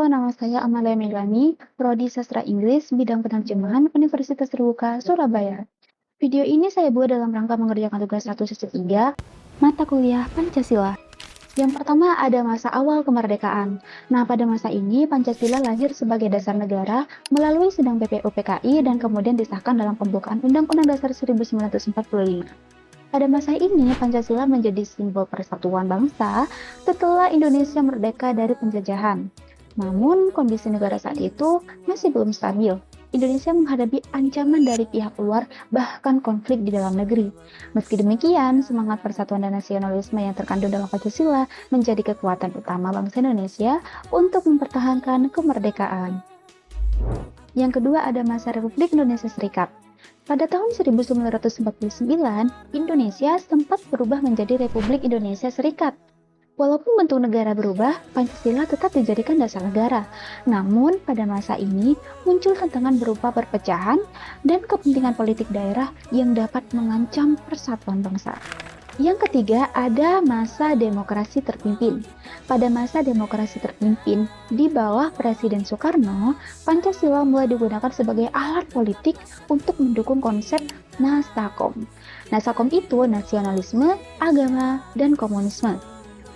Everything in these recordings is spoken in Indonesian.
nama saya Amalia Melani, Prodi Sastra Inggris, bidang penerjemahan Universitas Terbuka, Surabaya. Video ini saya buat dalam rangka mengerjakan tugas 1-3, mata kuliah Pancasila. Yang pertama ada masa awal kemerdekaan. Nah, pada masa ini Pancasila lahir sebagai dasar negara melalui Sidang PPUPKI dan kemudian disahkan dalam pembukaan Undang-Undang Dasar 1945. Pada masa ini, Pancasila menjadi simbol persatuan bangsa setelah Indonesia merdeka dari penjajahan. Namun, kondisi negara saat itu masih belum stabil. Indonesia menghadapi ancaman dari pihak luar, bahkan konflik di dalam negeri. Meski demikian, semangat persatuan dan nasionalisme yang terkandung dalam Pancasila menjadi kekuatan utama bangsa Indonesia untuk mempertahankan kemerdekaan. Yang kedua ada masa Republik Indonesia Serikat. Pada tahun 1949, Indonesia sempat berubah menjadi Republik Indonesia Serikat. Walaupun bentuk negara berubah, Pancasila tetap dijadikan dasar negara. Namun, pada masa ini muncul tantangan berupa perpecahan dan kepentingan politik daerah yang dapat mengancam persatuan bangsa. Yang ketiga, ada masa demokrasi terpimpin. Pada masa demokrasi terpimpin, di bawah Presiden Soekarno, Pancasila mulai digunakan sebagai alat politik untuk mendukung konsep Nasakom. Nasakom itu nasionalisme, agama, dan komunisme.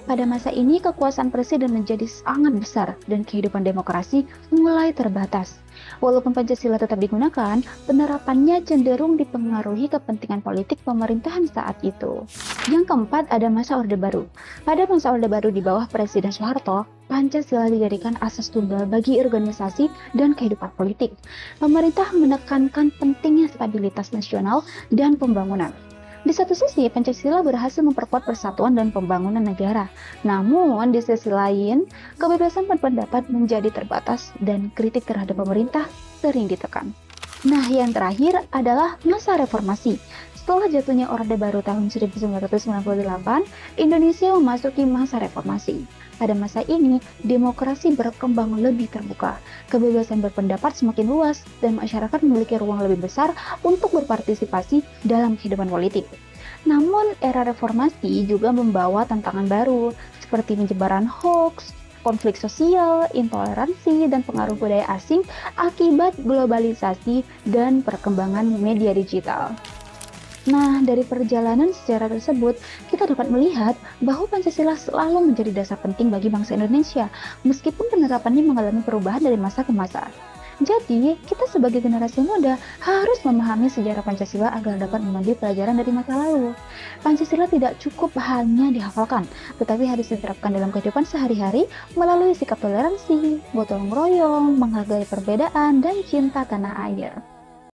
Pada masa ini, kekuasaan presiden menjadi sangat besar dan kehidupan demokrasi mulai terbatas. Walaupun Pancasila tetap digunakan, penerapannya cenderung dipengaruhi kepentingan politik pemerintahan saat itu. Yang keempat, ada masa Orde Baru. Pada masa Orde Baru di bawah Presiden Soeharto, Pancasila dijadikan asas tunggal bagi organisasi dan kehidupan politik. Pemerintah menekankan pentingnya stabilitas nasional dan pembangunan. Di satu sisi, Pancasila berhasil memperkuat persatuan dan pembangunan negara. Namun, di sisi lain, kebebasan berpendapat menjadi terbatas dan kritik terhadap pemerintah sering ditekan. Nah, yang terakhir adalah masa reformasi. Setelah jatuhnya Orde Baru tahun 1998, Indonesia memasuki masa reformasi. Pada masa ini, demokrasi berkembang lebih terbuka, kebebasan berpendapat semakin luas, dan masyarakat memiliki ruang lebih besar untuk berpartisipasi dalam kehidupan politik. Namun, era reformasi juga membawa tantangan baru, seperti penyebaran hoax, konflik sosial, intoleransi, dan pengaruh budaya asing akibat globalisasi dan perkembangan media digital. Nah, dari perjalanan sejarah tersebut, kita dapat melihat bahwa Pancasila selalu menjadi dasar penting bagi bangsa Indonesia, meskipun penerapannya mengalami perubahan dari masa ke masa. Jadi, kita sebagai generasi muda harus memahami sejarah Pancasila agar dapat mengambil pelajaran dari masa lalu. Pancasila tidak cukup hanya dihafalkan, tetapi harus diterapkan dalam kehidupan sehari-hari melalui sikap toleransi, gotong royong, menghargai perbedaan, dan cinta tanah air.